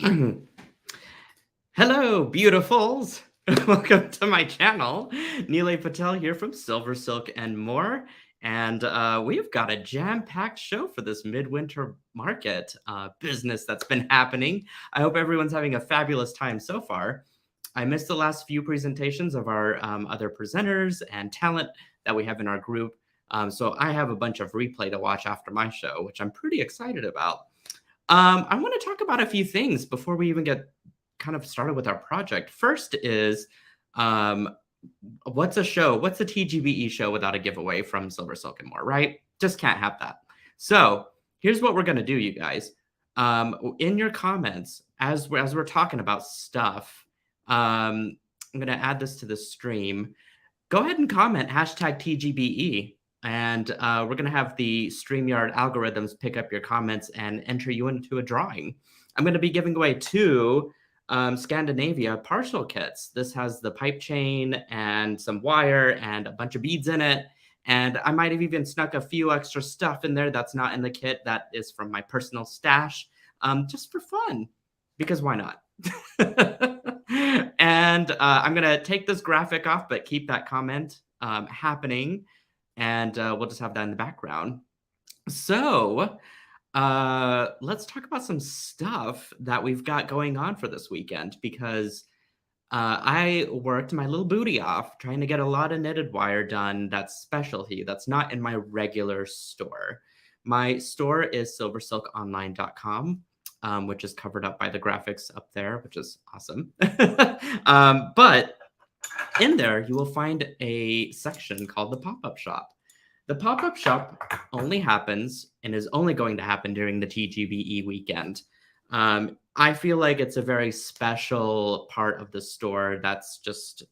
Hello, beautifuls. Welcome to my channel. Neelay Patel here from SilverSilk and More. And we've got a jam-packed show for this midwinter market business that's been happening. I hope everyone's having a fabulous time so far. I missed the last few presentations of our other presenters and talent that we have in our group. So I have a bunch of replay to watch after my show, which I'm pretty excited about. I want to talk about a few things before we even get kind of started with our project. First is, um, what's a show? What's a TGBE show without a giveaway from SilverSilk and More, right? Just can't have that. So here's what we're going to do, you guys. In your comments, as we're talking about stuff, I'm going to add this to the stream. Go ahead and comment hashtag TGBE. And we're going to have the StreamYard algorithms pick up your comments and enter you into a drawing. I'm going to be giving away two Scandinavia partial kits. This has the pipe chain and some wire and a bunch of beads in it. And I might have even snuck a few extra stuff in there that's not in the kit. That is from my personal stash, just for fun, because why not? And I'm going to take this graphic off, but keep that comment happening. And we'll just have that in the background. So let's talk about some stuff that we've got going on for this weekend, because I worked my little booty off trying to get a lot of knitted wire done that's specialty, that's not in my regular store. My store is silversilkonline.com, which is covered up by the graphics up there, which is awesome. But in there, you will find a section called the pop-up shop. The pop-up shop only happens and is only going to happen during the TGBE weekend. I feel like it's a very special part of the store that's just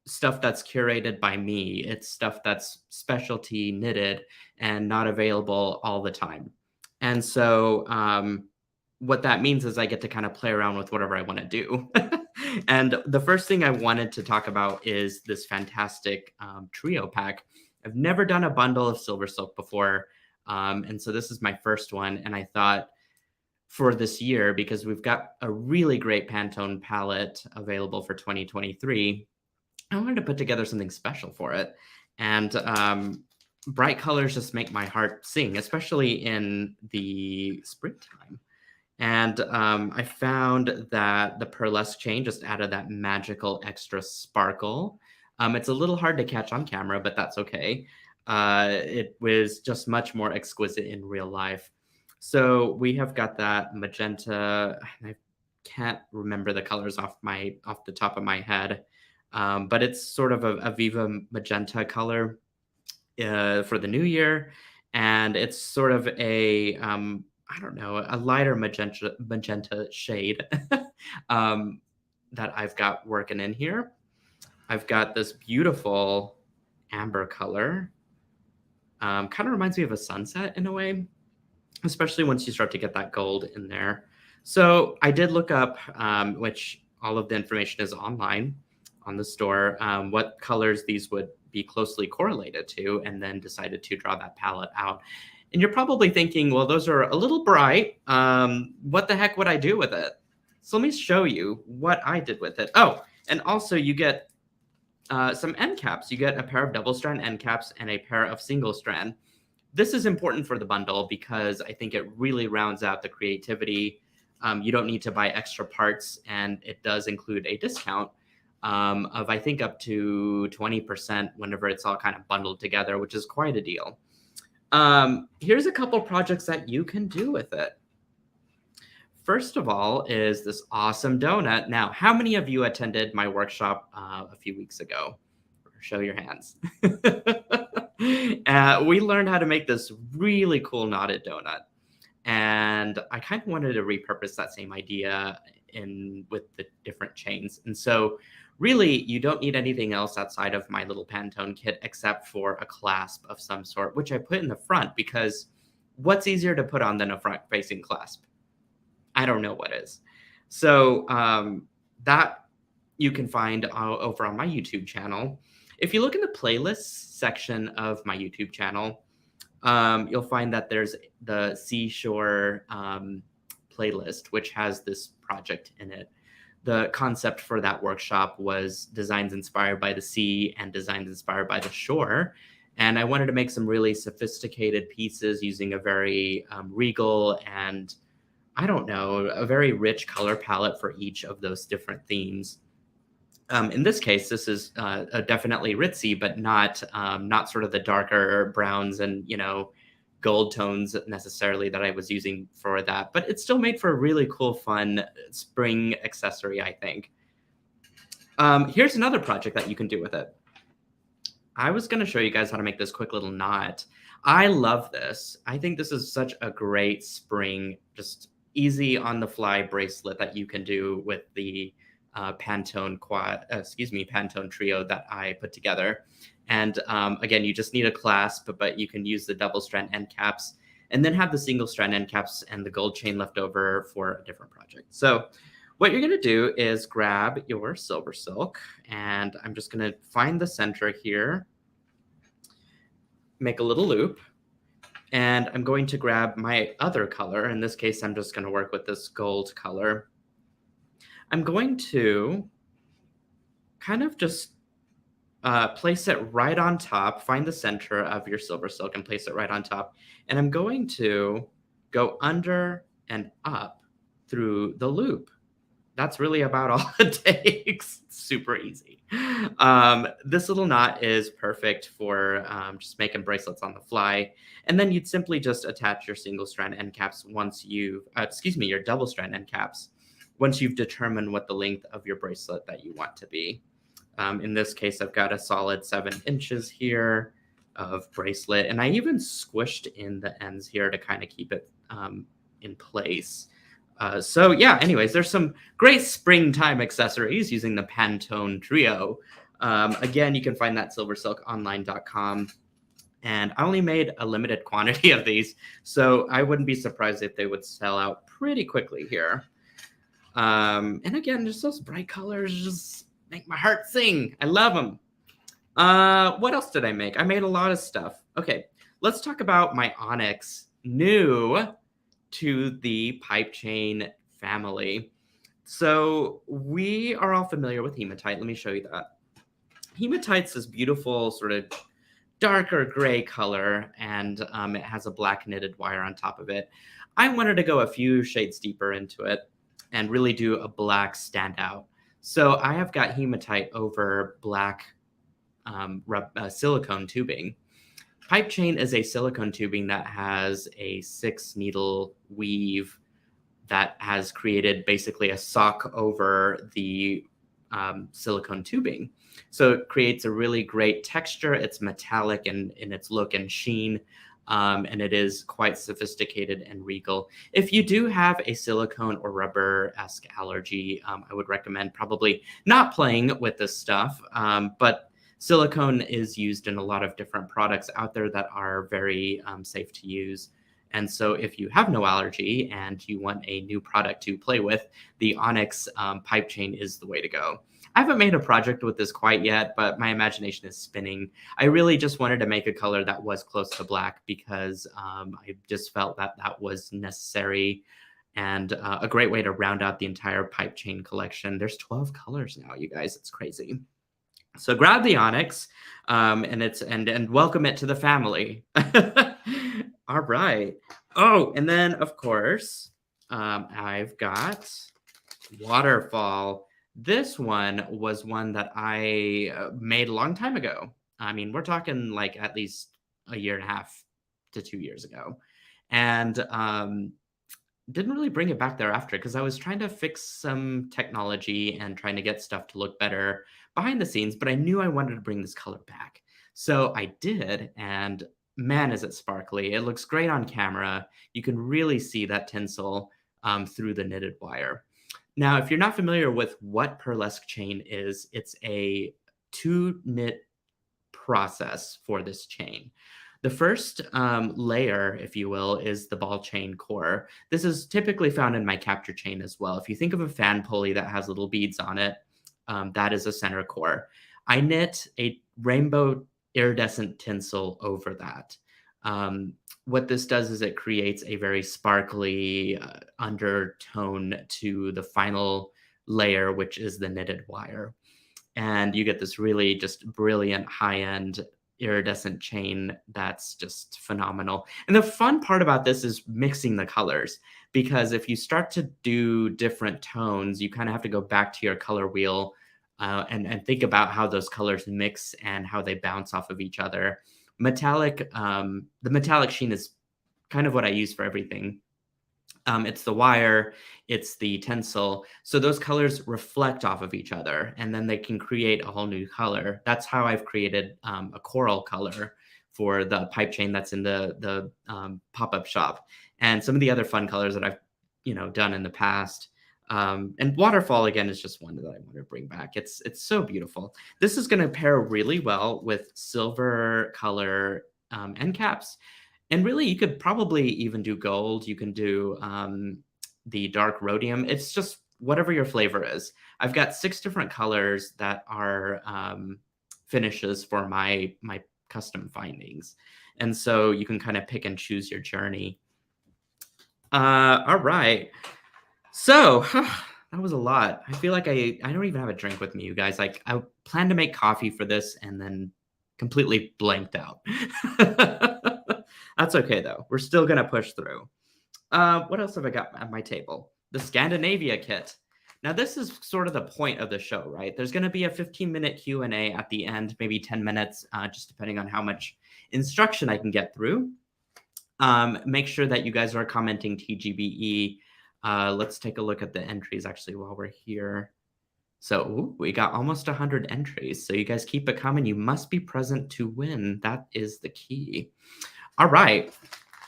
stuff that's curated by me. It's stuff that's specialty knitted and not available all the time. And so what that means is I get to kind of play around with whatever I want to do. And the first thing I wanted to talk about is this fantastic trio pack. I've never done a bundle of SilverSilk before. And so this is my first one. And I thought for this year, because we've got a really great Pantone palette available for 2023, I wanted to put together something special for it. And bright colors just make my heart sing, especially in the springtime. And I found that the pearlesque chain just added that magical extra sparkle. It's a little hard to catch on camera, but that's okay. It was just much more exquisite in real life. So we have got that magenta. I can't remember the colors off the top of my head, but it's sort of a Viva magenta color for the new year. And it's sort of a I don't know, a lighter magenta shade that I've got working in here. I've got this beautiful amber color. Kind of reminds me of a sunset in a way, especially once you start to get that gold in there. So I did look up, which all of the information is online on the store, what colors these would be closely correlated to, and then decided to draw that palette out. And you're probably thinking, well, those are a little bright. What the heck would I do with it? So let me show you what I did with it. Oh, and also you get some end caps. You get a pair of double strand end caps and a pair of single strand. This is important for the bundle because I think it really rounds out the creativity. You don't need to buy extra parts, and it does include a discount of, I think, up to 20% whenever it's all kind of bundled together, which is quite a deal. Here's a couple projects that you can do with it. First of all is this awesome donut. Now, how many of you attended my workshop a few weeks ago? Show your hands. We learned how to make this really cool knotted donut. And I kind of wanted to repurpose that same idea with the different chains. And so really, you don't need anything else outside of my little Pantone kit except for a clasp of some sort, which I put in the front because what's easier to put on than a front-facing clasp? I don't know what is. So that you can find over on my YouTube channel. If you look in the playlists section of my YouTube channel, you'll find that there's the Seashore playlist, which has this project in it. The concept for that workshop was designs inspired by the sea and designs inspired by the shore. And I wanted to make some really sophisticated pieces using a very regal and, I don't know, a very rich color palette for each of those different themes. In this case, this is definitely ritzy, but not sort of the darker browns and gold tones necessarily that I was using for that. But it's still made for a really cool, fun spring accessory, I think. Here's another project that you can do with it. I was going to show you guys how to make this quick little knot. I love this. I think this is such a great spring, just easy on the fly bracelet that you can do with the Pantone trio that I put together. And again, you just need a clasp, but you can use the double strand end caps and then have the single strand end caps and the gold chain left over for a different project. So what you're going to do is grab your SilverSilk, and I'm just going to find the center here, make a little loop, and I'm going to grab my other color. In this case, I'm just going to work with this gold color. I'm going to kind of just place it right on top, find the center of your SilverSilk and place it right on top. And I'm going to go under and up through the loop. That's really about all it takes. It's super easy. This little knot is perfect for just making bracelets on the fly. And then you'd simply just attach your single strand end caps once you've, your double strand end caps, once you've determined what the length of your bracelet that you want to be. In this case, I've got a solid 7 inches here of bracelet, and I even squished in the ends here to kind of keep it in place. So yeah, anyways, there's some great springtime accessories using the Pantone trio. Again, you can find that silversilkonline.com. And I only made a limited quantity of these, so I wouldn't be surprised if they would sell out pretty quickly here. And again, just those bright colors just make my heart sing. I love them. What else did I make? I made a lot of stuff. Okay, let's talk about my onyx, new to the pipe chain family. So we are all familiar with hematite. Let me show you that. Hematite's this beautiful sort of darker gray color, and it has a black knitted wire on top of it. I wanted to go a few shades deeper into it and really do a black standout. So I have got hematite over black silicone tubing. Pipe chain is a silicone tubing that has a 6 needle weave that has created basically a sock over the silicone tubing. So it creates a really great texture. It's metallic in its look and sheen. And it is quite sophisticated and regal. If you do have a silicone or rubber-esque allergy, I would recommend probably not playing with this stuff. But silicone is used in a lot of different products out there that are very safe to use. And so if you have no allergy and you want a new product to play with, the Onyx pipe chain is the way to go. I haven't made a project with this quite yet, but my imagination is spinning. I really just wanted to make a color that was close to black because I just felt that that was necessary and a great way to round out the entire pipe chain collection. There's 12 colors now, you guys. It's crazy. So grab the Onyx and welcome it to the family. All right. Oh, and then of course, I've got Waterfall. This one was one that I made a long time ago. I mean, we're talking like at least a year and a half to 2 years ago. And didn't really bring it back thereafter because I was trying to fix some technology and trying to get stuff to look better behind the scenes, but I knew I wanted to bring this color back. So I did, and man, is it sparkly. It looks great on camera. You can really see that tinsel through the knitted wire. Now, if you're not familiar with what pearlesque chain is, it's a 2-knit process for this chain. The first layer, if you will, is the ball chain core. This is typically found in my capture chain as well. If you think of a fan pulley that has little beads on it, that is a center core. I knit a rainbow iridescent tinsel over that. What this does is it creates a very sparkly undertone to the final layer, which is the knitted wire. And you get this really just brilliant high-end iridescent chain that's just phenomenal. And the fun part about this is mixing the colors, because if you start to do different tones, you kind of have to go back to your color wheel and think about how those colors mix and how they bounce off of each other. The metallic sheen is kind of what I use for everything. It's the wire, it's the tinsel. So those colors reflect off of each other, and then they can create a whole new color. That's how I've created a coral color for the pipe chain that's in the pop-up shop, and some of the other fun colors that I've done in the past. And waterfall again is just one that I want to bring back. It's so beautiful. This is going to pair really well with silver color end caps. And really, you could probably even do gold. You can do the dark rhodium. It's just whatever your flavor is. I've got 6 different colors that are finishes for my custom findings. And so you can kind of pick and choose your journey. All right. So that was a lot. I feel like I don't even have a drink with me, you guys. Like, I plan to make coffee for this and then completely blanked out. That's okay, though. We're still going to push through. What else have I got at my table? The Scandinavia kit. Now, this is sort of the point of the show, right? There's going to be a 15-minute Q&A at the end, maybe 10 minutes, just depending on how much instruction I can get through. Make sure that you guys are commenting TGBE. Let's take a look at the entries, actually, while we're here. So we got almost 100 entries. So you guys keep it coming. You must be present to win. That is the key. All right.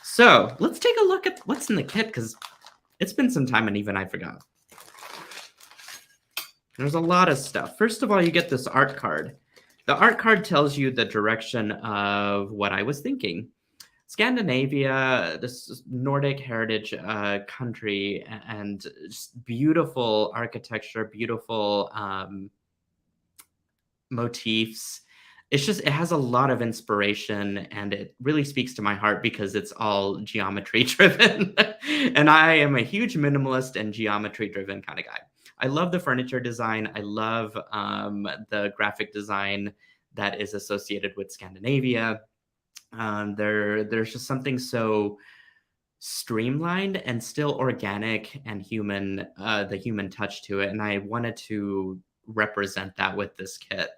So let's take a look at what's in the kit, because it's been some time and even I forgot. There's a lot of stuff. First of all, you get this art card. The art card tells you the direction of what I was thinking. Scandinavia, this Nordic heritage country, and just beautiful architecture, beautiful motifs. It has a lot of inspiration, and it really speaks to my heart because it's all geometry driven. And I am a huge minimalist and geometry driven kind of guy. I love the furniture design. I love the graphic design that is associated with Scandinavia. There's just something so streamlined and still organic and human, the human touch to it. And I wanted to represent that with this kit.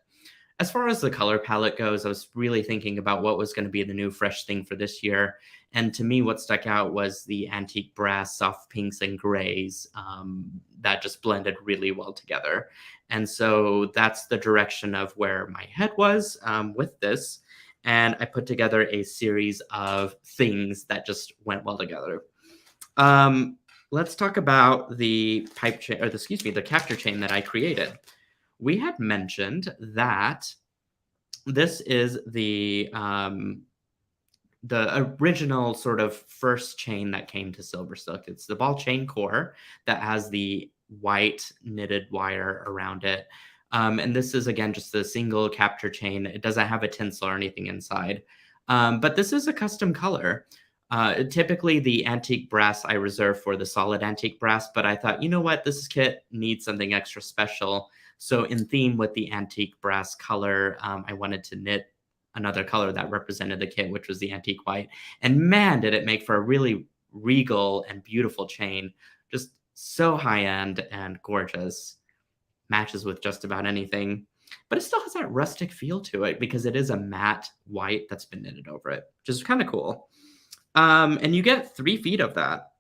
As far as the color palette goes, I was really thinking about what was going to be the new fresh thing for this year. And to me, what stuck out was the antique brass, soft pinks and grays that just blended really well together. And so that's the direction of where my head was with this. And I put together a series of things that just went well together. Let's talk about the pipe chain, or the capture chain that I created. We had mentioned that this is the original sort of first chain that came to SilverSilk. It's the ball chain core that has the white knitted wire around it. And this is, again, just a single capture chain. It doesn't have a tinsel or anything inside. But this is a custom color. Typically, the antique brass I reserve for the solid antique brass, but I thought, you know what, this kit needs something extra special. So in theme with the antique brass color, I wanted to knit another color that represented the kit, which was the antique white. And man, did it make for a really regal and beautiful chain. Just so high-end and gorgeous. Matches with just about anything. But it still has that rustic feel to it because it is a matte white that's been knitted over it, which is kind of cool. And you get 3 feet of that.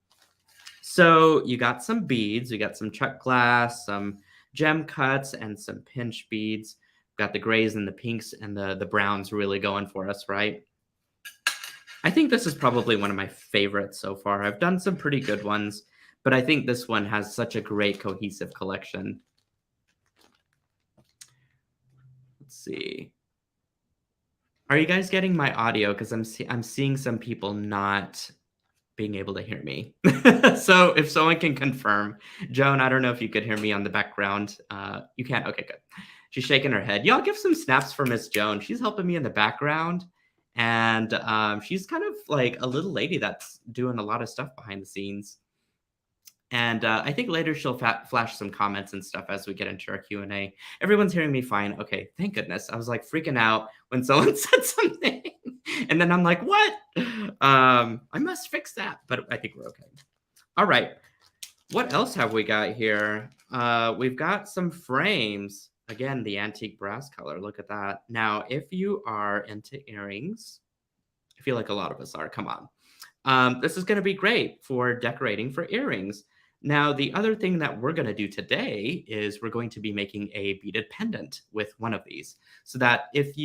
So you got some beads, you got some chuck glass, some gem cuts, and some pinch beads. Got the grays and the pinks and the browns really going for us, right? I think this is probably one of my favorites so far. I've done some pretty good ones, but I think this one has such a great cohesive collection. Let's see. Are you guys getting my audio? Because I'm seeing some people not being able to hear me. So if someone can confirm. Joan, I don't know if you could hear me on the background. You can't? Okay, good. She's shaking her head. Y'all give some snaps for Miss Joan. She's helping me in the background, And she's kind of like a little lady that's doing a lot of stuff behind the scenes. And I think later she'll flash some comments and stuff as we get into our Q&A. Everyone's hearing me fine. Okay, thank goodness. I was like freaking out when someone said something. And then I'm like, what? I must fix that. But I think we're okay. All right. What else have we got here? We've got some frames. Again, the antique brass color. Look at that. Now, if you are into earrings, I feel like a lot of us are. Come on. This is going to be great for decorating for earrings. Now, the other thing that we're going to do today is we're going to be making a beaded pendant with one of these. So that since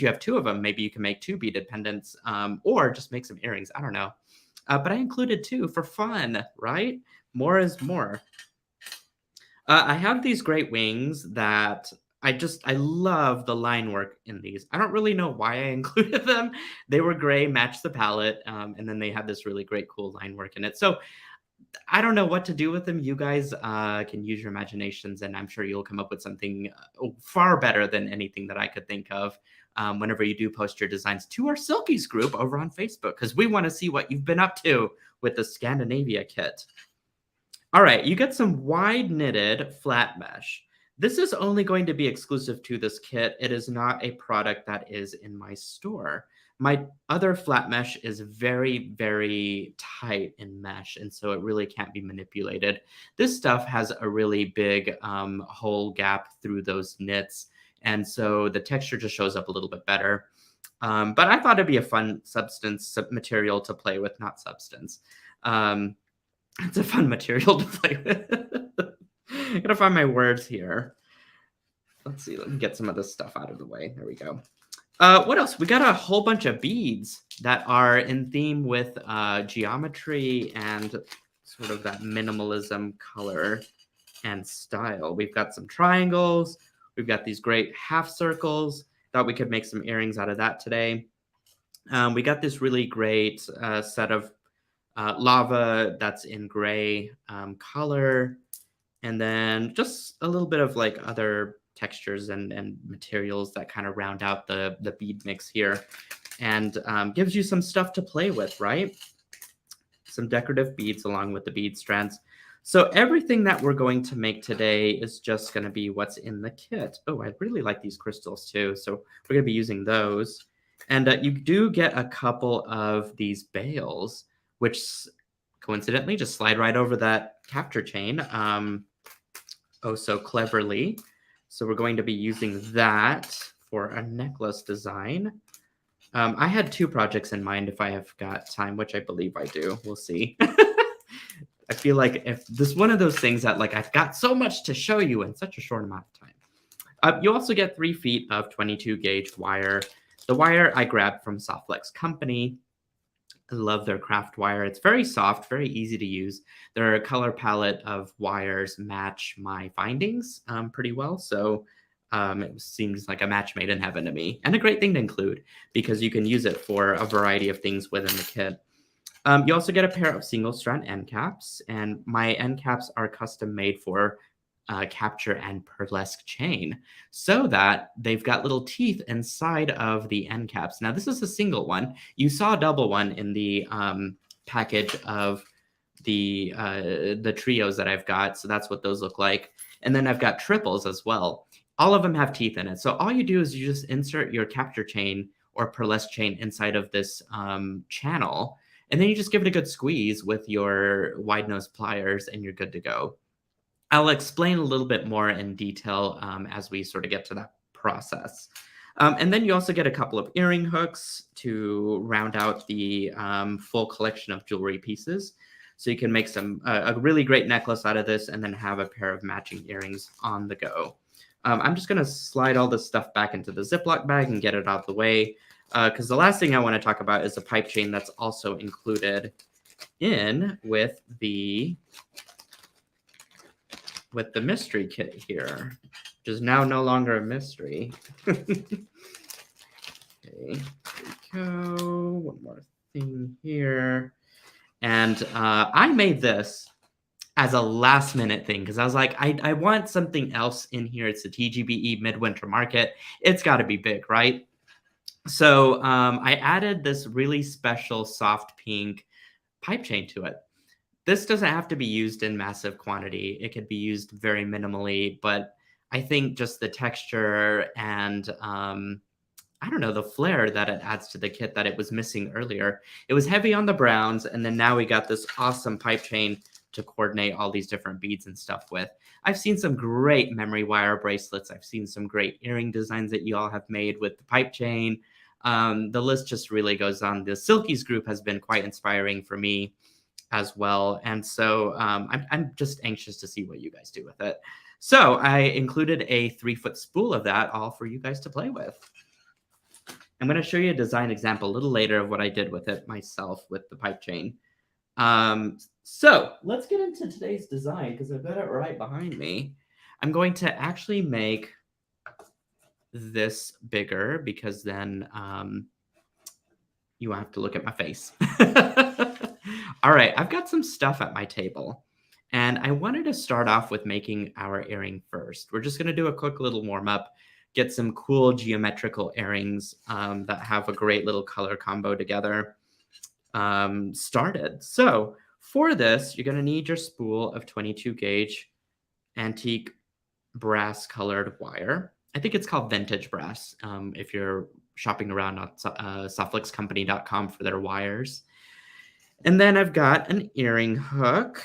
you have two of them, maybe you can make two beaded pendants or just make some earrings. I don't know. But I included two for fun, right? More is more. I have these great wings that I love the line work in these. I don't really know why I included them. They were gray, matched the palette, and then they had this really great, cool line work in it. So I don't know what to do with them. You guys can use your imaginations, and I'm sure you'll come up with something far better than anything that I could think of whenever you do post your designs to our Silkies group over on Facebook, because we want to see what you've been up to with the Scandinavia kit. All right, you get some wide knitted flat mesh. This is only going to be exclusive to this kit. It is not a product that is in my store. My other flat mesh is very, very tight in mesh, and so it really can't be manipulated. This stuff has a really big hole gap through those knits, and so the texture just shows up a little bit better. But I thought it'd be a fun material to play with, not substance. It's a fun material to play with. I gotta find my words here. Let's see. Let me get some of this stuff out of the way. There we go. What else? We got a whole bunch of beads that are in theme with geometry and sort of that minimalism color and style. We've got some triangles. We've got these great half circles. Thought we could make some earrings out of that today. We got this really great set of lava that's in gray color. And then just a little bit of like other textures and materials that kind of round out the bead mix here, and gives you some stuff to play with, right? Some decorative beads along with the bead strands. So everything that we're going to make today is just going to be what's in the kit. Oh, I really like these crystals too, so we're going to be using those. And you do get a couple of these bales, which coincidentally just slide right over that capture chain oh so cleverly. So we're going to be using that for a necklace design. I had two projects in mind if I have got time, which I believe I do. We'll see. I feel like if this is one of those things that like I've got so much to show you in such a short amount of time. You also get 3 feet of 22 gauge wire. The wire I grabbed from Softflex Company. I love their craft wire. It's very soft, very easy to use. Their color palette of wires match my findings pretty well. So it seems like a match made in heaven to me. And a great thing to include because you can use it for a variety of things within the kit. You also get a pair of single strand end caps. And my end caps are custom made for capture and pearlesque chain so that they've got little teeth inside of the end caps. Now, this is a single one. You saw a double one in the package of the trios that I've got. So that's what those look like. And then I've got triples as well. All of them have teeth in it. So all you do is you just insert your capture chain or pearlesque chain inside of this channel. And then you just give it a good squeeze with your wide nose pliers and you're good to go. I'll explain a little bit more in detail as we sort of get to that process. And then you also get a couple of earring hooks to round out the full collection of jewelry pieces. So you can make a really great necklace out of this and then have a pair of matching earrings on the go. I'm just going to slide all this stuff back into the Ziploc bag and get it out of the way because the last thing I want to talk about is a pipe chain that's also included in with the mystery kit here, which is now no longer a mystery. Okay, there we go. One more thing here. And I made this as a last minute thing because I was like, I want something else in here. It's the TGBE Midwinter Market. It's got to be big, right? So I added this really special soft pink pipe chain to it. This doesn't have to be used in massive quantity. It could be used very minimally, but I think just the texture and I don't know, the flair that it adds to the kit that it was missing earlier. It was heavy on the browns, and then now we got this awesome pipe chain to coordinate all these different beads and stuff with. I've seen some great memory wire bracelets. I've seen some great earring designs that you all have made with the pipe chain. The list just really goes on. The Silkies group has been quite inspiring for me as well. And so I'm just anxious to see what you guys do with it. So I included a 3-foot spool of that all for you guys to play with. I'm going to show you a design example a little later of what I did with it myself with the pipe chain. So let's get into today's design because I've got it right behind me. I'm going to actually make this bigger because then you won't have to look at my face. All right, I've got some stuff at my table. And I wanted to start off with making our earring first. We're just going to do a quick little warm up, get some cool geometrical earrings that have a great little color combo together started. So for this, you're going to need your spool of 22 gauge antique brass colored wire. I think it's called vintage brass if you're shopping around on softflixcompany.com for their wires. And then I've got an earring hook.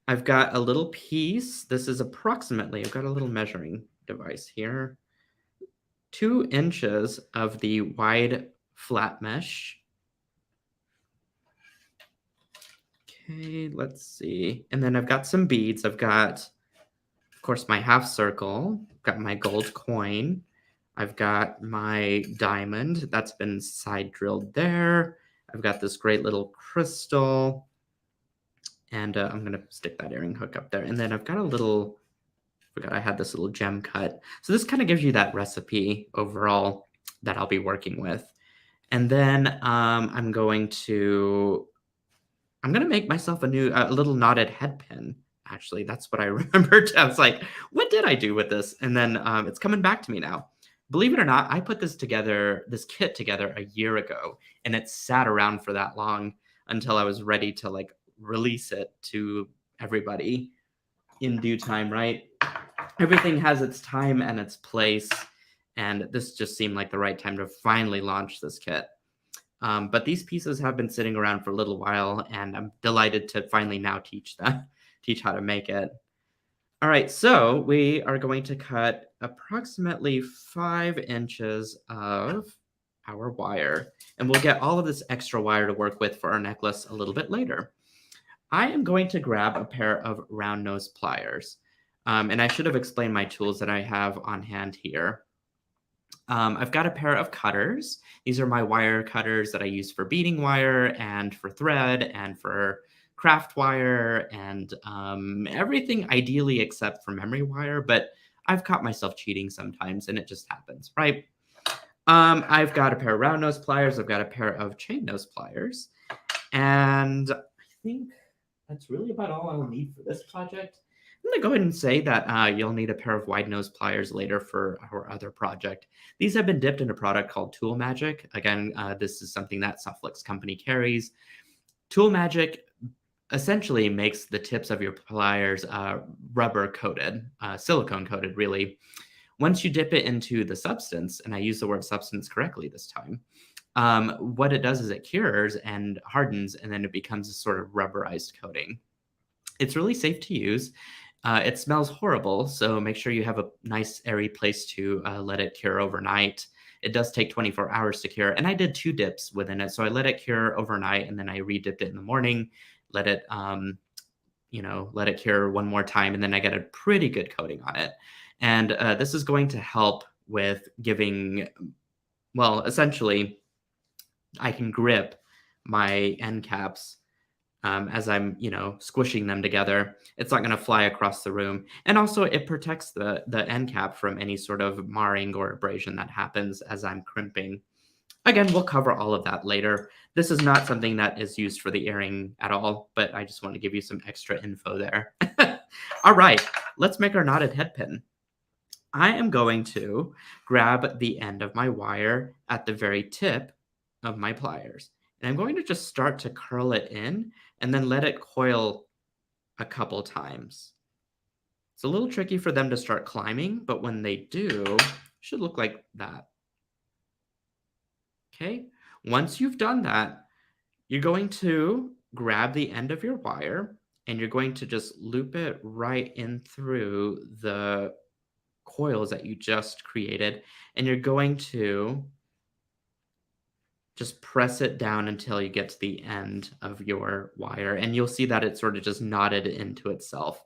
I've got a little piece. This is approximately, I've got a little measuring device here. 2 inches of the wide flat mesh. Okay, let's see. And then I've got some beads. I've got, of course, my half circle. I've got my gold coin. I've got my diamond that's been side drilled there. I've got this great little crystal. And I'm going to stick that earring hook up there. And then I've got a little, I forgot I had this little gem cut. So this kind of gives you that recipe overall that I'll be working with. And then I'm going to make myself a little knotted head pin. Actually, that's what I remembered. I was like, what did I do with this? And then it's coming back to me now. Believe it or not, I put this kit together a year ago, and it sat around for that long until I was ready to like release it to everybody in due time, right? Everything has its time and its place, and this just seemed like the right time to finally launch this kit. But these pieces have been sitting around for a little while, and I'm delighted to finally now teach how to make it. All right, so we are going to cut approximately 5 inches of our wire, and we'll get all of this extra wire to work with for our necklace a little bit later. I am going to grab a pair of round nose pliers, and I should have explained my tools that I have on hand here. I've got a pair of cutters. These are my wire cutters that I use for beading wire and for thread and for craft wire and everything ideally except for memory wire, but I've caught myself cheating sometimes and it just happens, right? I've got a pair of round nose pliers. I've got a pair of chain nose pliers. And I think that's really about all I'll need for this project. I'm going to go ahead and say that you'll need a pair of wide nose pliers later for our other project. These have been dipped in a product called Tool Magic. Again, this is something that SilverSilk Company carries. Tool Magic essentially makes the tips of your pliers rubber coated, silicone coated, really. Once you dip it into the substance, and I use the word substance correctly this time, what it does is it cures and hardens, and then it becomes a sort of rubberized coating. It's really safe to use. It smells horrible, so make sure you have a nice airy place to let it cure overnight. It does take 24 hours to cure, and I did 2 dips within it. So I let it cure overnight, and then I re-dipped it in the morning, let it, let it cure one more time, and then I get a pretty good coating on it. And this is going to help with giving, well, essentially, I can grip my end caps as I'm, squishing them together. It's not going to fly across the room. And also it protects the end cap from any sort of marring or abrasion that happens as I'm crimping. Again, we'll cover all of that later. This is not something that is used for the earring at all, but I just want to give you some extra info there. All right, let's make our knotted head pin. I am going to grab the end of my wire at the very tip of my pliers. And I'm going to just start to curl it in and then let it coil a couple times. It's a little tricky for them to start climbing, but when they do, it should look like that. Okay, once you've done that, you're going to grab the end of your wire and you're going to just loop it right in through the coils that you just created. And you're going to just press it down until you get to the end of your wire. And you'll see that it sort of just knotted into itself.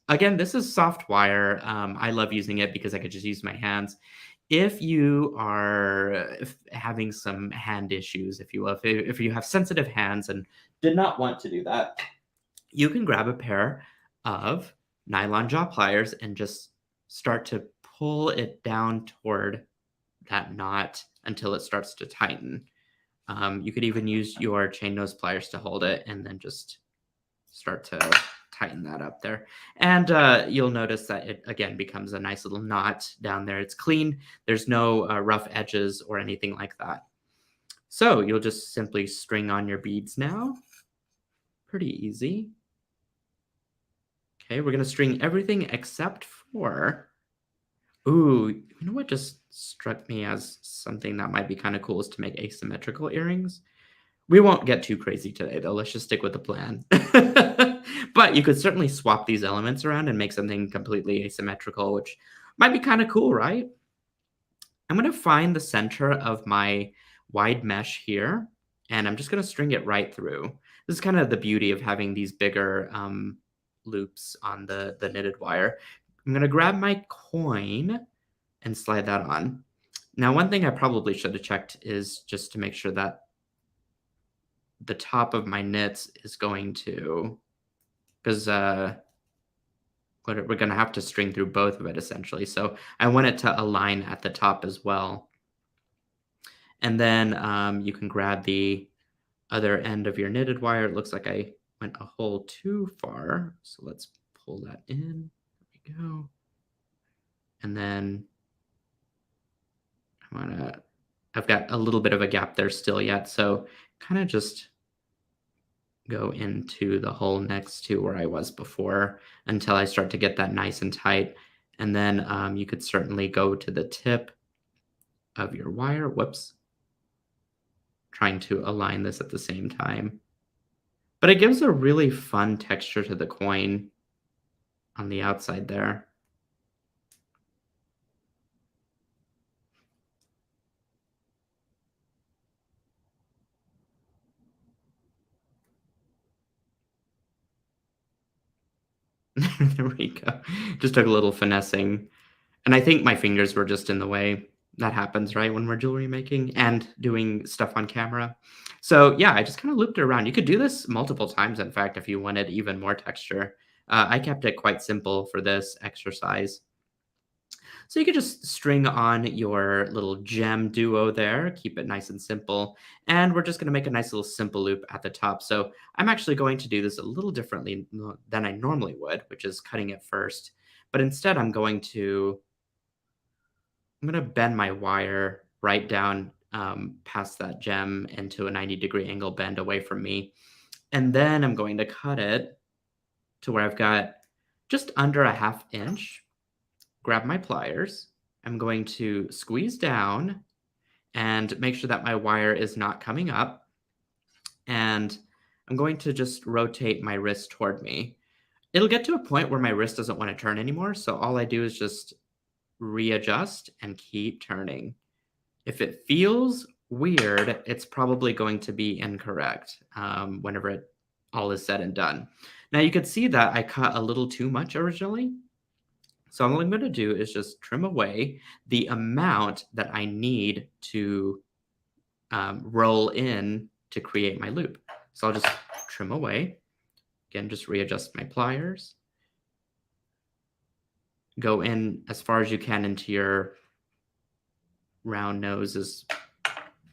Again, this is soft wire. I love using it because I could just use my hands. If you are having some hand issues, if you will, if you have sensitive hands and did not want to do that, you can grab a pair of nylon jaw pliers and just start to pull it down toward that knot until it starts to tighten. You could even use your chain nose pliers to hold it and then just start to tighten that up there. And you'll notice that it, again, becomes a nice little knot down there. It's clean. There's no rough edges or anything like that. So you'll just simply string on your beads now. Pretty easy. Okay, we're going to string everything except for... Ooh, you know what just struck me as something that might be kind of cool is to make asymmetrical earrings. We won't get too crazy today, though. Let's just stick with the plan. But you could certainly swap these elements around and make something completely asymmetrical, which might be kind of cool, right? I'm going to find the center of my wide mesh here, and I'm just going to string it right through. This is kind of the beauty of having these bigger loops on the knitted wire. I'm going to grab my coin and slide that on. Now, one thing I probably should have checked is just to make sure that the top of my knits is going to, because we're going to have to string through both of it essentially. So I want it to align at the top as well. And then you can grab the other end of your knitted wire. It looks like I went a hole too far. So let's pull that in. There we go. And then I've got a little bit of a gap there still yet. So kind of just go into the hole next to where I was before until I start to get that nice and tight. And then you could certainly go to the tip of your wire. Whoops. Trying to align this at the same time. But it gives a really fun texture to the coin on the outside there. There we go. Just took a little finessing. And I think my fingers were just in the way. That happens, right, when we're jewelry making and doing stuff on camera. So yeah, I just kind of looped it around. You could do this multiple times, in fact, if you wanted even more texture. I kept it quite simple for this exercise. So you could just string on your little gem duo there, keep it nice and simple. And we're just going to make a nice little simple loop at the top. So I'm actually going to do this a little differently than I normally would, which is cutting it first. But instead, I'm going to bend my wire right down past that gem into a 90-degree angle bend away from me. And then I'm going to cut it to where I've got just under a 1/2 inch. Grab my pliers. I'm going to squeeze down and make sure that my wire is not coming up. And I'm going to just rotate my wrist toward me. It'll get to a point where my wrist doesn't want to turn anymore. So all I do is just readjust and keep turning. If it feels weird, it's probably going to be incorrect whenever it all is said and done. Now you could see that I cut a little too much originally. So all I'm going to do is just trim away the amount that I need to roll in to create my loop. So I'll just trim away. Again, just readjust my pliers. Go in as far as you can into your round noses,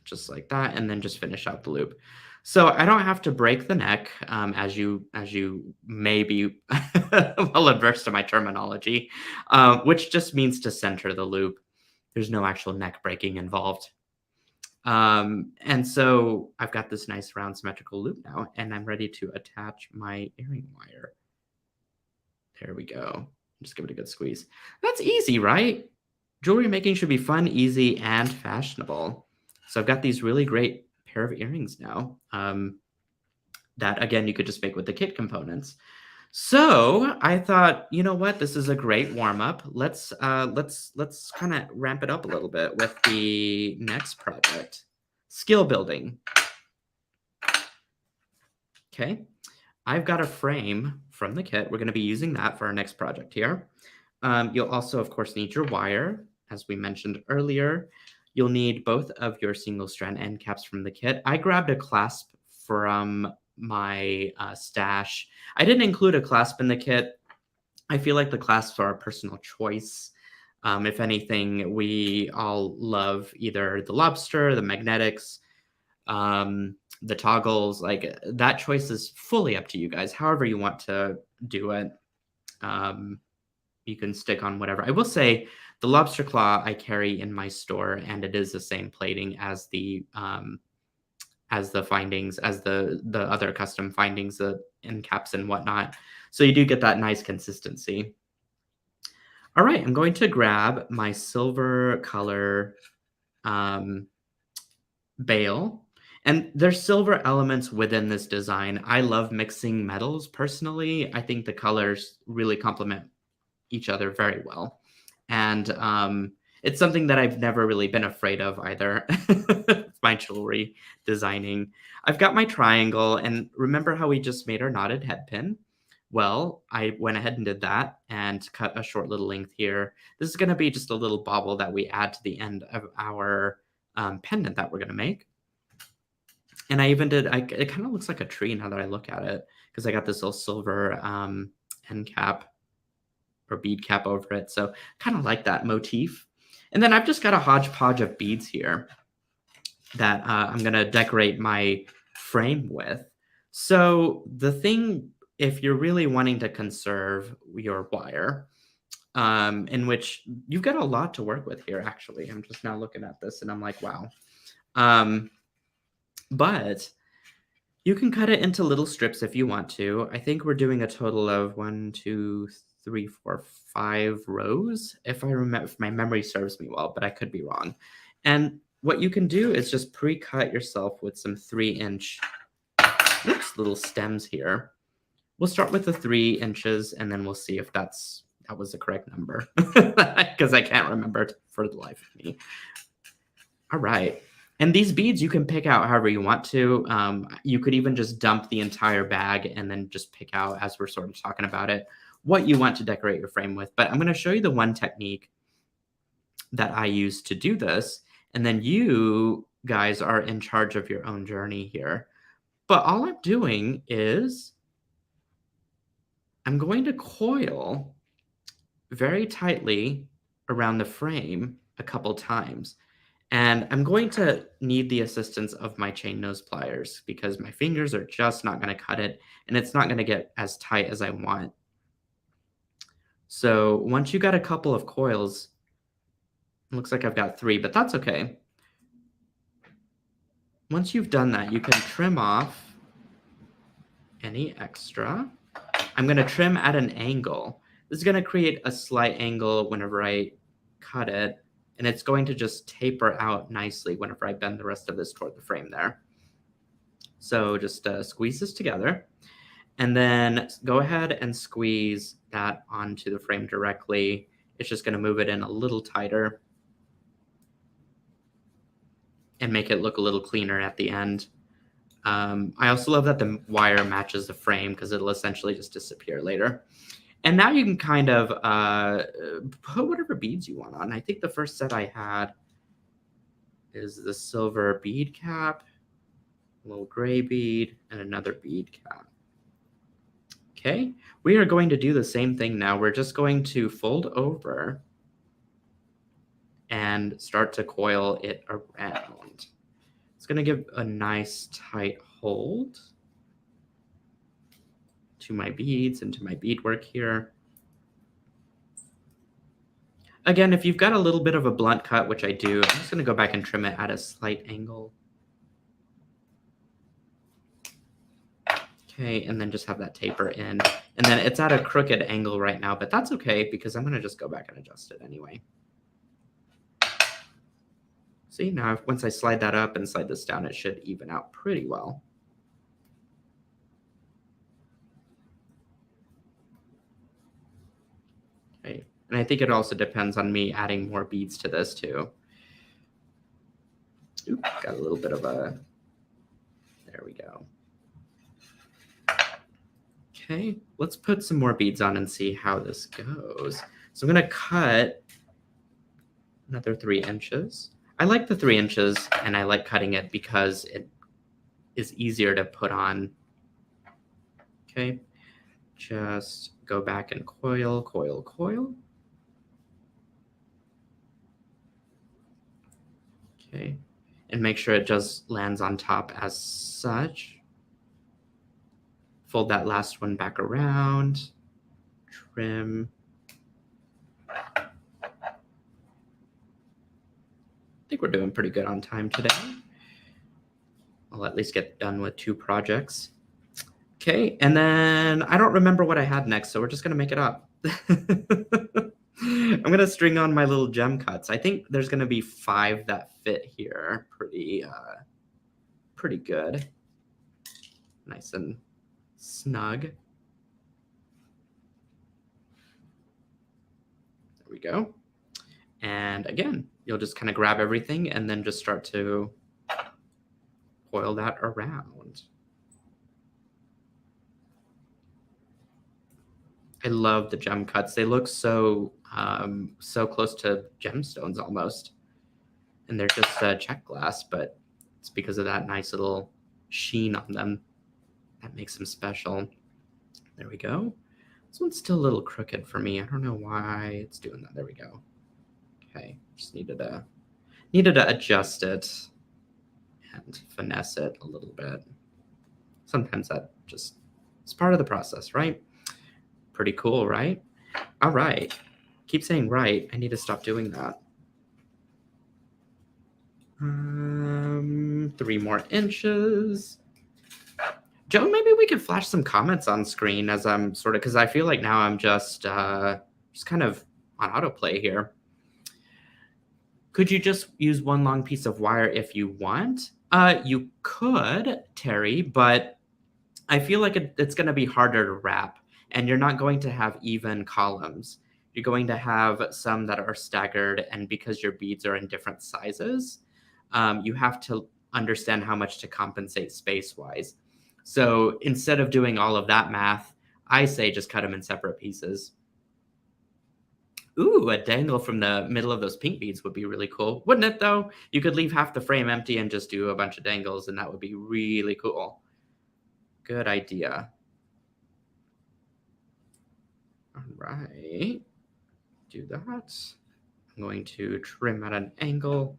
just like that, and then just finish out the loop. So I don't have to break the neck, as you may be well adverse to my terminology, which just means to center the loop. There's no actual neck breaking involved. And so I've got this nice round symmetrical loop now, and I'm ready to attach my earring wire. There we go. Just give it a good squeeze. That's easy, right? Jewelry making should be fun, easy, and fashionable. So I've got these really great pair of earrings now. That again you could just make with the kit components. So I thought, you know what, this is a great warm up. Let's kind of ramp it up a little bit with the next project, skill building. Okay, I've got a frame from the kit. We're going to be using that for our next project here. You'll also, of course, need your wire, as we mentioned earlier. You'll need both of your single strand end caps from the kit. I grabbed a clasp from my stash. I didn't include a clasp in the kit. I feel like the clasps are a personal choice. If anything, we all love either the lobster, the magnetics, the toggles. Like that choice is fully up to you guys. However you want to do it. You can stick on whatever. I will say the lobster claw I carry in my store, and it is the same plating as the findings, as the other custom findings, the end caps and whatnot. So you do get that nice consistency. All right, I'm going to grab my silver color bail. And there's silver elements within this design. I love mixing metals personally. I think the colors really complement each other very well. And it's something that I've never really been afraid of either. My jewelry designing. I've got my triangle, and remember how we just made our knotted head pin? Well, I went ahead and did that and cut a short little length here. This is going to be just a little bauble that we add to the end of our pendant that we're going to make. And I even did, it kind of looks like a tree now that I look at it, because I got this little silver end cap or bead cap over it. So kind of like that motif. And then I've just got a hodgepodge of beads here that I'm going to decorate my frame with. So the thing, if you're really wanting to conserve your wire, in which you've got a lot to work with here, actually. I'm just now looking at this and I'm like, wow. But you can cut it into little strips if you want to. I think we're doing a total of 1, 2, 3, 4, 5 rows, if I remember, if my memory serves me well, but I could be wrong. And what you can do is just pre-cut yourself with some 3-inch little stems here. We'll start with the 3 inches, and then we'll see if that was the correct number, because I can't remember it for the life of me. All right. And these beads you can pick out however you want to. You could even just dump the entire bag and then just pick out, as we're sort of talking about it, what you want to decorate your frame with. But I'm going to show you the one technique that I use to do this. And then you guys are in charge of your own journey here. But all I'm doing is I'm going to coil very tightly around the frame a couple times. And I'm going to need the assistance of my chain nose pliers because my fingers are just not going to cut it, and it's not going to get as tight as I want. So once you got a couple of coils, it looks like I've got 3, but that's okay. Once you've done that, you can trim off any extra. I'm going to trim at an angle. This is going to create a slight angle whenever I cut it. And it's going to just taper out nicely whenever I bend the rest of this toward the frame there. So just squeeze this together. And then go ahead and squeeze that onto the frame directly. It's just going to move it in a little tighter and make it look a little cleaner at the end. I also love that the wire matches the frame because it'll essentially just disappear later. And now you can kind of put whatever beads you want on. I think the first set I had is the silver bead cap, a little gray bead, and another bead cap. Okay, we are going to do the same thing now. We're just going to fold over and start to coil it around. It's going to give a nice tight hold to my beads and to my beadwork here. Again, if you've got a little bit of a blunt cut, which I do, I'm just going to go back and trim it at a slight angle. Okay, and then just have that taper in. And then it's at a crooked angle right now, but that's okay because I'm going to just go back and adjust it anyway. See, now once I slide that up and slide this down, it should even out pretty well. Okay, and I think it also depends on me adding more beads to this too. Oop, got a little bit of a, there we go. Okay, let's put some more beads on and see how this goes. So I'm going to cut another 3 inches. I like the 3 inches, and I like cutting it because it is easier to put on. Okay, just go back and coil, coil, coil. Okay, and make sure it just lands on top as such. Fold that last one back around, trim. I think we're doing pretty good on time today. I'll at least get done with 2 projects. Okay, and then I don't remember what I had next, so we're just gonna make it up. I'm gonna string on my little gem cuts. I think there's gonna be 5 that fit here pretty good. Nice and snug. There we go. And again, you'll just kind of grab everything and then just start to coil that around. I love the gem cuts. They look so close to gemstones almost. And they're just check glass, but it's because of that nice little sheen on them that makes them special. There we go. This one's still a little crooked for me. I don't know why it's doing that. There we go. Okay, just needed to adjust it and finesse it a little bit. Sometimes that just is part of the process, right? Pretty cool, right? All right. Keep saying right. I need to stop doing that. 3 more inches. Joe, maybe we could flash some comments on screen as I'm sort of, because I feel like now I'm just kind of on autoplay here. Could you just use one long piece of wire if you want? You could, Terry, but I feel like it's going to be harder to wrap, and you're not going to have even columns. You're going to have some that are staggered, and because your beads are in different sizes, you have to understand how much to compensate space-wise. So instead of doing all of that math, I say just cut them in separate pieces. Ooh, a dangle from the middle of those pink beads would be really cool. Wouldn't it, though? You could leave half the frame empty and just do a bunch of dangles, and that would be really cool. Good idea. All right. Do that. I'm going to trim at an angle.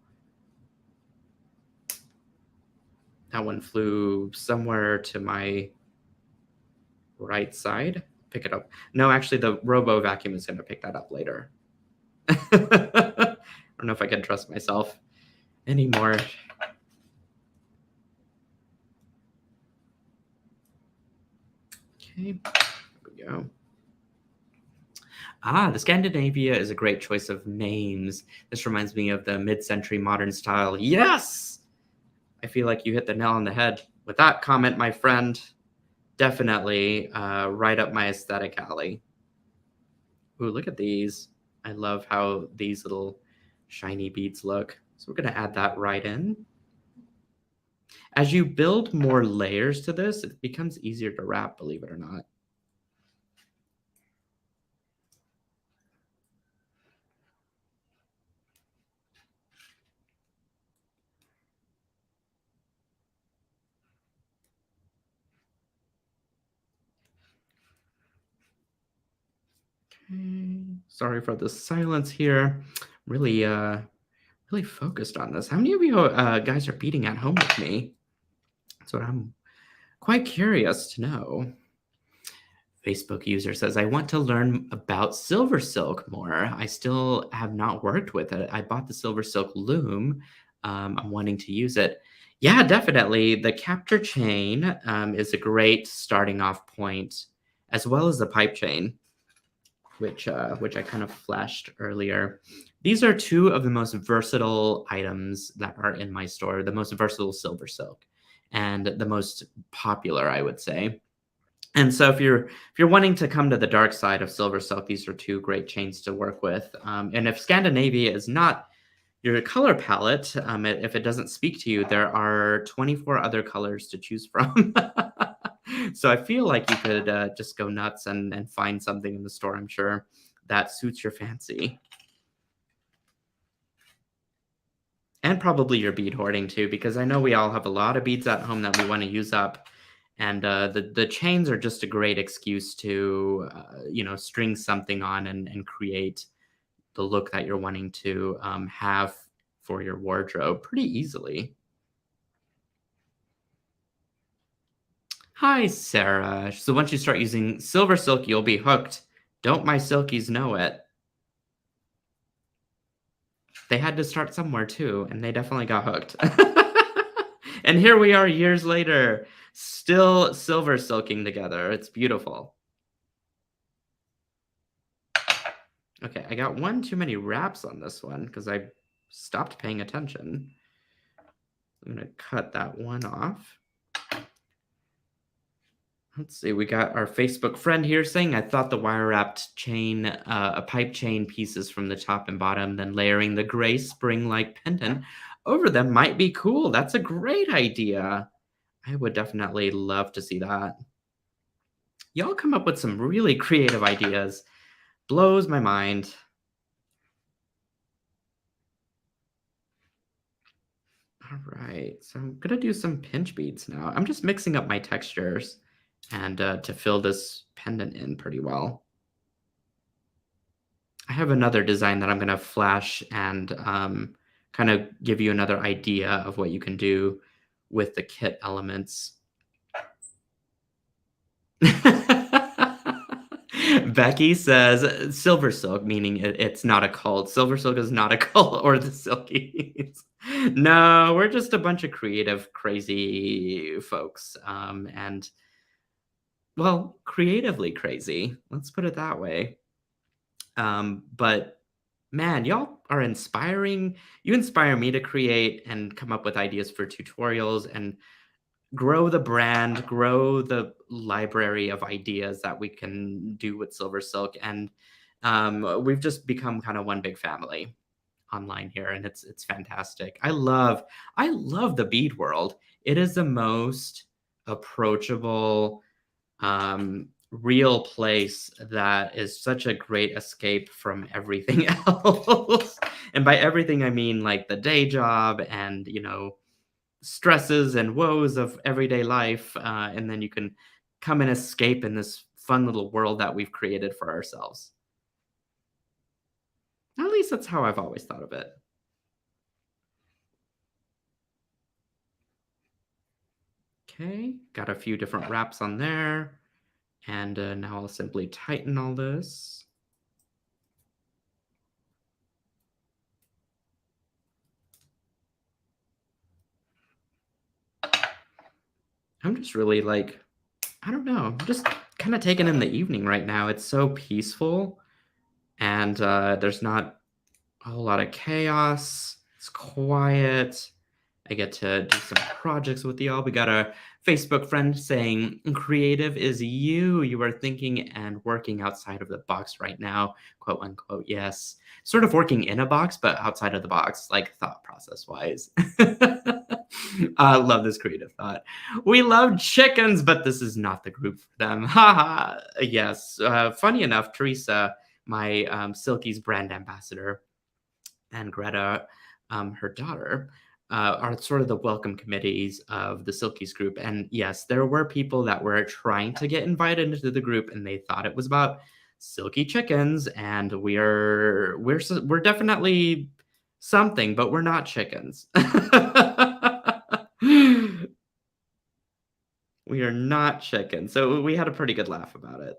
That one flew somewhere to my right side. Pick it up. No, actually, the robo vacuum is going to pick that up later. I don't know if I can trust myself anymore. Okay, there we go. The Scandinavia is a great choice of names. This reminds me of the mid-century modern style. Yes! I feel like you hit the nail on the head with that comment, my friend. Definitely right up my aesthetic alley. Ooh, look at these. I love how these little shiny beads look. So we're going to add that right in. As you build more layers to this, it becomes easier to wrap, believe it or not. Okay. Sorry for the silence here. Really focused on this. How many of you guys are beading at home with me? That's what I'm Quite curious to know. Facebook user says, I want to learn about SilverSilk more. I still have not worked with it. I bought the SilverSilk loom. I'm wanting to use it. Yeah, definitely. The capture chain is a great starting off point, as well as the pipe chain, which I kind of flashed earlier. These are two of the most versatile items that are in my store, the most versatile SilverSilk, and the most popular, I would say. And so if you're wanting to come to the dark side of SilverSilk, these are two great chains to work with. And if Scandinavia is not your color palette, if it doesn't speak to you, there are 24 other colors to choose from. So I feel like you could just go nuts and find something in the store, I'm sure, that suits your fancy. And probably your bead hoarding too, because I know we all have a lot of beads at home that we want to use up. And the chains are just a great excuse to, string something on and create the look that you're wanting to have for your wardrobe pretty easily. Hi, Sarah. So once you start using SilverSilk, you'll be hooked. Don't my silkies know it? They had to start somewhere too, and they definitely got hooked. And here we are years later, still silver silking together. It's beautiful. Okay, I got one too many wraps on this one because I stopped paying attention. I'm gonna cut that one off. Let's see, we got our Facebook friend here saying, I thought the wire wrapped chain, a pipe chain pieces from the top and bottom, then layering the gray spring like pendant over them might be cool. That's a great idea. I would definitely love to see that. Y'all come up with some really creative ideas. Blows my mind. All right, so I'm gonna do some pinch beads now. I'm just mixing up my textures and to fill this pendant in pretty well. I have another design that I'm gonna flash and kind of give you another idea of what you can do with the kit elements. Becky says Silver Silk, meaning it's not a cult. Silver Silk is not a cult or the Silkies. No, we're just a bunch of creative, crazy folks. And, well, creatively crazy. Let's put it that way. But man, y'all are inspiring. You inspire me to create and come up with ideas for tutorials and grow the brand, grow the library of ideas that we can do with SilverSilk, and we've just become kind of one big family online here, and it's fantastic. I love the bead world. It is the most approachable, real place that is such a great escape from everything else. And by everything, I mean like the day job and stresses and woes of everyday life, and then you can come and escape in this fun little world that we've created for ourselves. At least that's how I've always thought of it. Okay, got a few different wraps on there, and now I'll simply tighten all this. I'm just really like, I don't know, I'm just kind of taking in the evening right now. It's so peaceful, and there's not a whole lot of chaos. It's quiet. I get to do some projects with y'all. We got a Facebook friend saying, creative is you. You are thinking and working outside of the box right now, quote unquote. Yes. Sort of working in a box, but outside of the box, like thought process wise. I love this creative thought. We love chickens, but this is not the group for them. Haha. Yes. Funny enough, Teresa, my Silky's brand ambassador, and Greta, her daughter, are sort of the welcome committees of the Silkies group. And yes, there were people that were trying to get invited into the group, and they thought it was about silky chickens. And we're definitely something, but we're not chickens. We We are not chicken. So we had a pretty good laugh about it.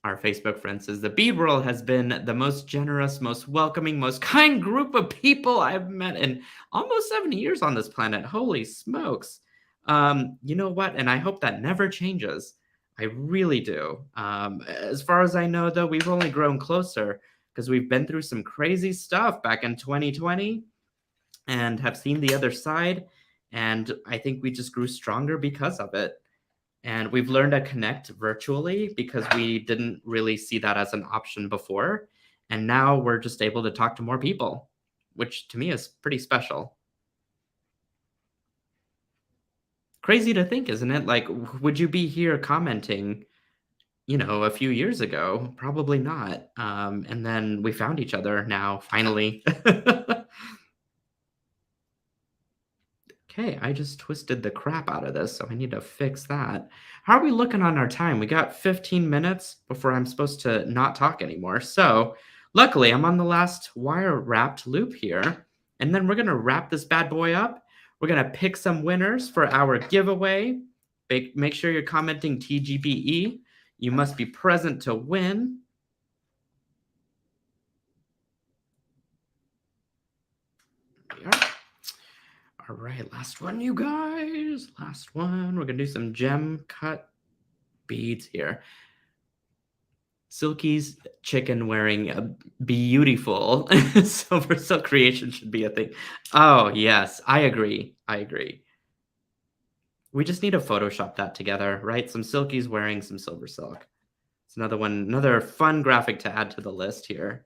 Our Facebook friend says the bead world has been the most generous, most welcoming, most kind group of people I've met in almost 70 years on this planet. Holy smokes. You know what? And I hope that never changes. I really do. As far as I know, though, we've only grown closer because we've been through some crazy stuff back in 2020 and have seen the other side. And I think we just grew stronger because of it. And we've learned to connect virtually because we didn't really see that as an option before. And now we're just able to talk to more people, which to me is pretty special. Crazy to think, isn't it? Like, would you be here commenting, a few years ago? Probably not. And then we found each other now, finally. Okay, I just twisted the crap out of this, so I need to fix that. How are we looking on our time? We got 15 minutes before I'm supposed to not talk anymore. So, luckily, I'm on the last wire wrapped loop here. And then we're going to wrap this bad boy up. We're going to pick some winners for our giveaway. Make sure you're commenting TGBE. You must be present to win. There we are. All right, last one, you guys. Last one. We're going to do some gem cut beads here. Silky's chicken wearing a beautiful SilverSilk creation should be a thing. Oh, yes, I agree. I agree. We just need to Photoshop that together, right? Some Silkies wearing some SilverSilk. It's another one, another fun graphic to add to the list here.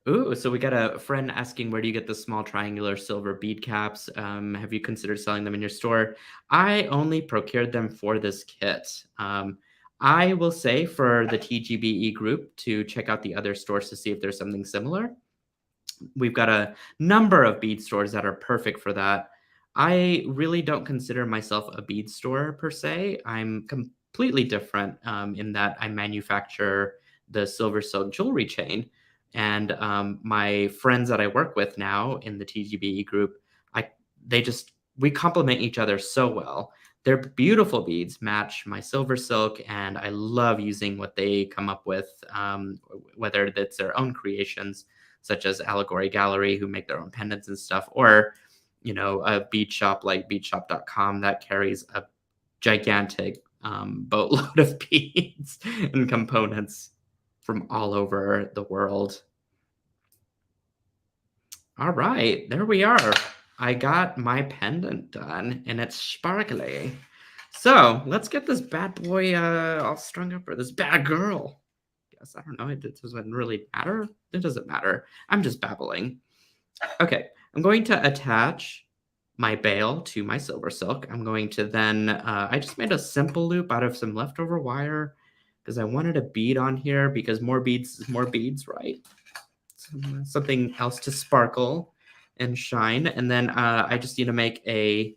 Ooh, so we got a friend asking, where do you get the small triangular silver bead caps? Have you considered selling them in your store? I only procured them for this kit. I will say for the TGBE group to check out the other stores to see if there's something similar. We've got a number of bead stores that are perfect for that. I really don't consider myself a bead store per se. I'm completely different in that I manufacture the SilverSilk jewelry chain. And my friends that I work with now in the TGBE group, we complement each other so well. Their beautiful beads match my SilverSilk, and I love using what they come up with, whether that's their own creations, such as Allegory Gallery, who make their own pendants and stuff, or a bead shop like beadshop.com that carries a gigantic boatload of beads and components from all over the world. All right, there we are. I got my pendant done, and it's sparkly. So let's get this bad boy all strung up for this bad girl. Yes, I don't know. It doesn't really matter. It doesn't matter. I'm just babbling. Okay, I'm going to attach my bail to my SilverSilk. I'm going to then, I just made a simple loop out of some leftover wire because I wanted a bead on here because more beads is more beads, right? Something else to sparkle and shine. And then I just need to make a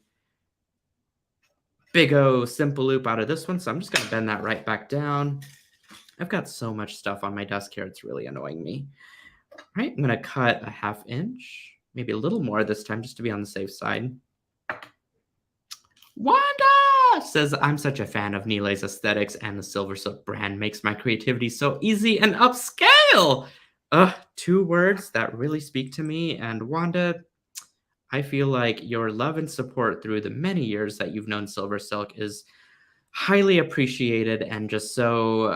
big O simple loop out of this one. So I'm just going to bend that right back down. I've got so much stuff on my desk here. It's really annoying me. All right, I'm going to cut a 1/2 inch, maybe a little more this time just to be on the safe side. Wanda says, I'm such a fan of Nilay's aesthetics, and the SilverSilk brand makes my creativity so easy and upscale. 2 words that really speak to me. And Wanda, I feel like your love and support through the many years that you've known SilverSilk is highly appreciated and just so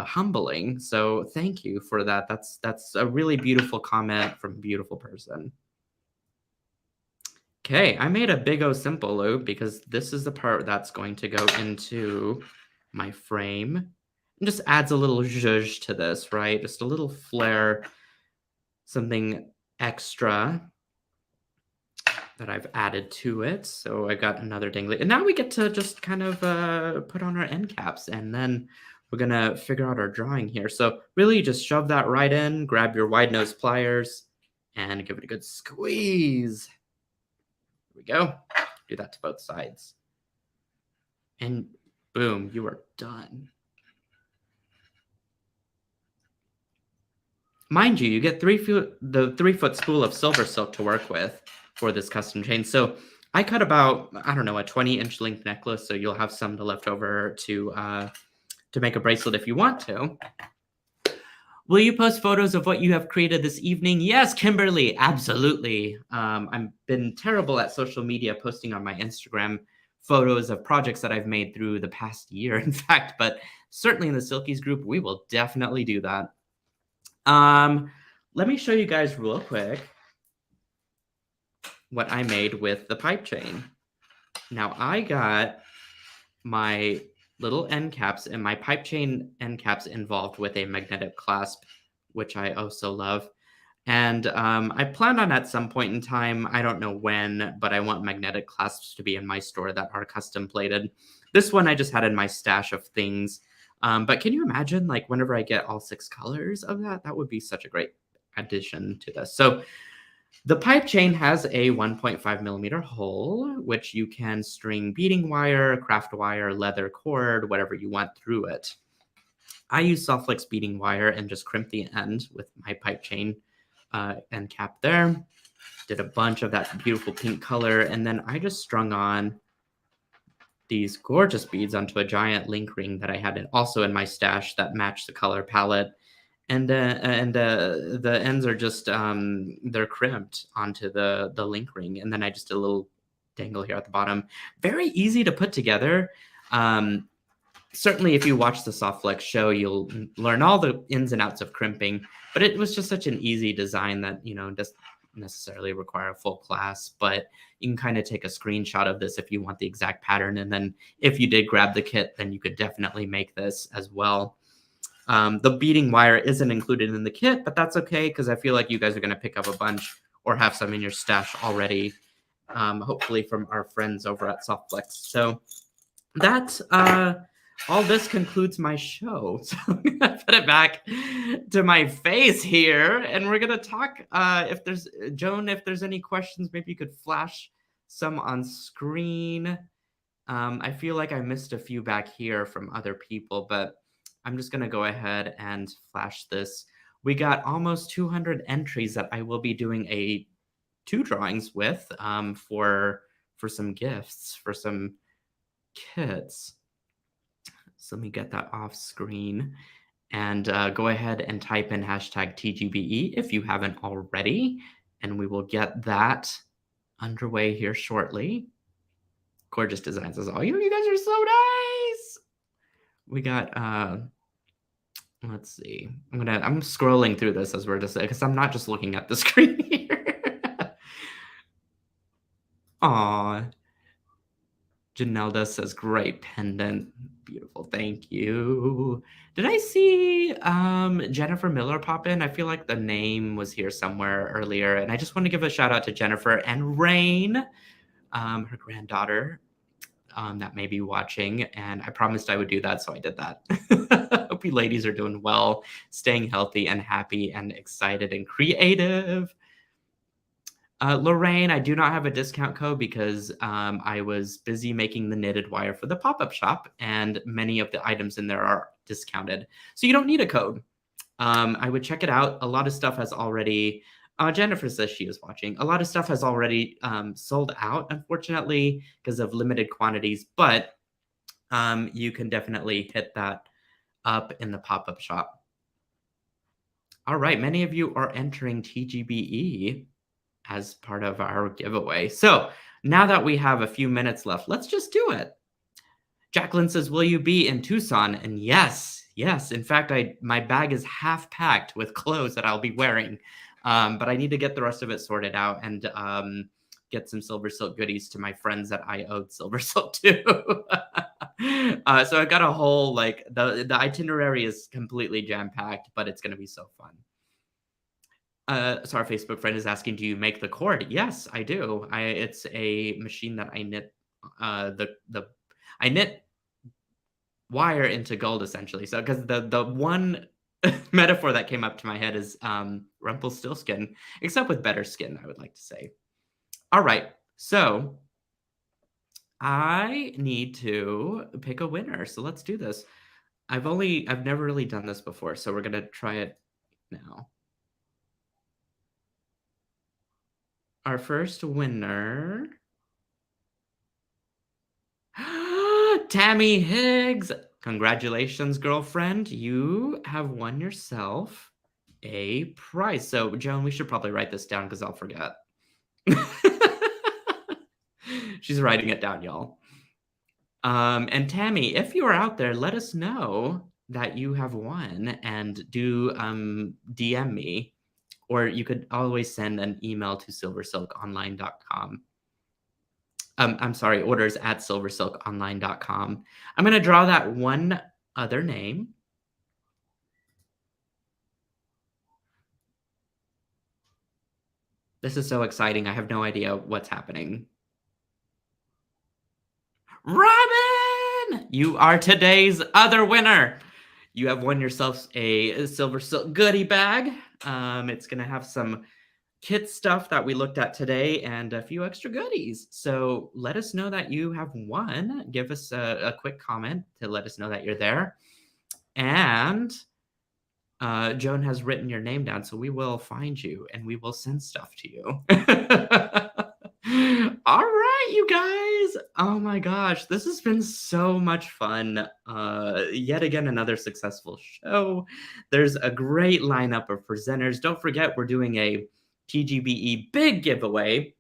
humbling. So thank you for that. That's a really beautiful comment from a beautiful person. Okay, I made a big O simple loop because this is the part that's going to go into my frame. And just adds a little zhuzh to this, right? Just a little flair, something extra that I've added to it. So I got another dangly. And now we get to just kind of put on our end caps, and then we're going to figure out our drawing here. So really just shove that right in, grab your wide nose pliers, and give it a good squeeze. Here we go. Do that to both sides. And boom, you are done. Mind you, you get the 3-foot spool of SilverSilk to work with. for this custom chain. So I cut about, I don't know, a 20-inch length necklace, so you'll have some left over to make a bracelet if you want to. Will you post photos of what you have created this evening? Yes, Kimberly, absolutely. I've been terrible at social media, posting on my Instagram photos of projects that I've made through the past year, in fact, but certainly in the Silkies group, we will definitely do that. Let me show you guys real quick what I made with the pipe chain. Now, I got my little end caps, and my pipe chain end caps involved with a magnetic clasp, which I also love. And I plan on at some point in time, I don't know when, but I want magnetic clasps to be in my store that are custom plated. This one I just had in my stash of things. But can you imagine, like, whenever I get all 6 colors of that, that would be such a great addition to this. So the pipe chain has a 1.5 millimeter hole, which you can string beading wire, craft wire, leather cord, whatever you want through it. I use soft flex beading wire and just crimp the end with my pipe chain end cap there. Did a bunch of that beautiful pink color, and then I just strung on these gorgeous beads onto a giant link ring that I had also in my stash that matched the color palette. And the ends are just they're crimped onto the link ring, and then I just did a little dangle here at the bottom. Very easy to put together. Certainly, if you watch the Soft Flex show, you'll learn all the ins and outs of crimping. But it was just such an easy design that, you know, doesn't necessarily require a full class. But you can kind of take a screenshot of this if you want the exact pattern. And then if you did grab the kit, then you could definitely make this as well. The beading wire isn't included in the kit, but that's okay because I feel like you guys are going to pick up a bunch or have some in your stash already, hopefully from our friends over at Softflex. So that all this concludes my show. So I'm going to put it back to my face here, and we're going to talk. If there's Joan, if there's any questions, maybe you could flash some on screen. I feel like I missed a few back here from other people, but I'm just going to go ahead and flash this. We got almost 200 entries that I will be doing 2 drawings with for some gifts, for some kits. So let me get that off screen and go ahead and type in hashtag TGBE if you haven't already, and we will get that underway here shortly. Gorgeous designs as all. You guys are so nice. We got let's see. I'm scrolling through this as we're just because I'm not just looking at the screen here. Aw. Janelda says great pendant. Beautiful. Thank you. Did I see Jennifer Miller pop in? I feel like the name was here somewhere earlier. And I just want to give a shout out to Jennifer and Rain, her granddaughter. That may be watching, and I promised I would do that, so I did that. Hope you ladies are doing well, staying healthy and happy and excited and creative. Lorraine, I do not have a discount code because I was busy making the knitted wire for the pop-up shop, and many of the items in there are discounted. So you don't need a code. I would check it out. A lot of stuff has already... Jennifer says she is watching. A lot of stuff has already sold out, unfortunately, because of limited quantities, but you can definitely hit that up in the pop-up shop. All right, many of you are entering TGBE as part of our giveaway. So now that we have a few minutes left, let's just do it. Jacqueline says, will you be in Tucson? And yes. In fact, my bag is half packed with clothes that I'll be wearing. But I need to get the rest of it sorted out and get some SilverSilk goodies to my friends that I owed SilverSilk to. So I've got a whole, like, the itinerary is completely jam-packed, but it's going to be so fun. So our Facebook friend is asking, do you make the cord? Yes, I do. It's a machine that I knit. I knit wire into gold, essentially. So because the one metaphor that came up to my head is Rumpelstiltskin, except with better skin, I would like to say. All right, so I need to pick a winner. So let's do this. I've never really done this before, so we're gonna try it now. Our first winner. Tammy Higgs. Congratulations, girlfriend. You have won yourself a prize. So, Joan, we should probably write this down because I'll forget. She's writing it down, y'all. And Tammy, if you are out there, let us know that you have won and do DM me, or you could always send an email to silversilkonline.com. I'm sorry, orders at silversilkonline.com. I'm going to draw that one other name. This is so exciting. I have no idea what's happening. Robin! You are today's other winner. You have won yourself a SilverSilk goodie bag. It's going to have some kit stuff that we looked at today and a few extra goodies. So let us know that you have won. Give us a quick comment to let us know that you're there. And Joan has written your name down, so we will find you and we will send stuff to you. All right, you guys. Oh my gosh, this has been so much fun. Yet again, another successful show. There's a great lineup of presenters. Don't forget, we're doing a TGBE big giveaway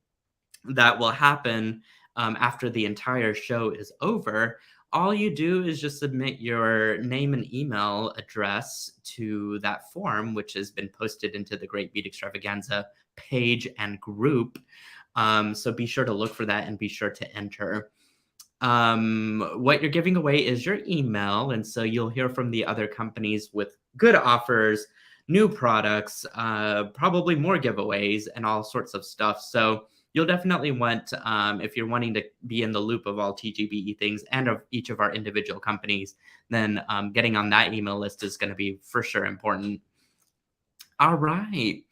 that will happen after the entire show is over. All you do is just submit your name and email address to that form, which has been posted into the Great Beat Extravaganza page and group. So be sure to look for that and be sure to enter. What you're giving away is your email. And so you'll hear from the other companies with good offers, new products, probably more giveaways and all sorts of stuff. So you'll definitely want, if you're wanting to be in the loop of all TGBE things and of each of our individual companies, then getting on that email list is going to be for sure important. All right.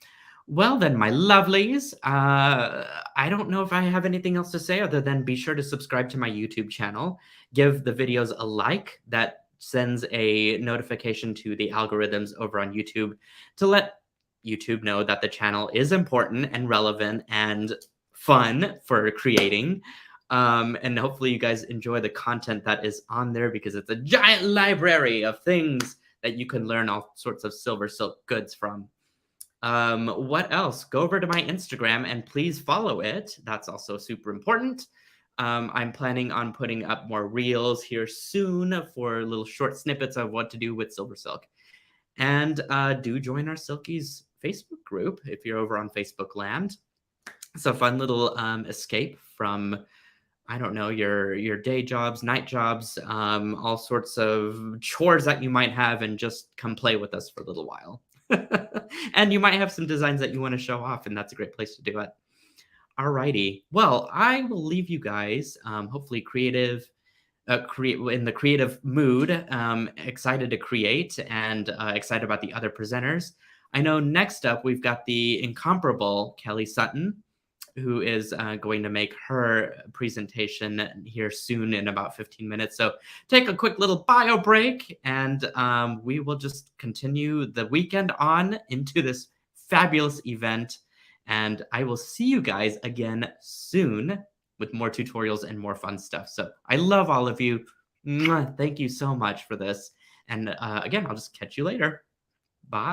Well, then, my lovelies, I don't know if I have anything else to say other than be sure to subscribe to my YouTube channel. Give the videos a like. That sends a notification to the algorithms over on YouTube to let YouTube know that the channel is important and relevant and fun for creating. And hopefully you guys enjoy the content that is on there because it's a giant library of things that you can learn all sorts of SilverSilk goods from. What else? Go over to my Instagram and please follow it. That's also super important. I'm planning on putting up more reels here soon for little short snippets of what to do with SilverSilk. And do join our Silkies Facebook group if you're over on Facebook land. It's a fun little escape from, I don't know, your day jobs, night jobs, all sorts of chores that you might have, and just come play with us for a little while. And you might have some designs that you want to show off, and that's a great place to do it. Alrighty. Well, I will leave you guys, hopefully creative, in the creative mood, excited to create and excited about the other presenters. I know next up we've got the incomparable Kelly Sutton, who is going to make her presentation here soon in about 15 minutes. So take a quick little bio break and we will just continue the weekend on into this fabulous event. And I will see you guys again soon with more tutorials and more fun stuff. So I love all of you. Mwah, thank you so much for this. And again, I'll just catch you later. Bye.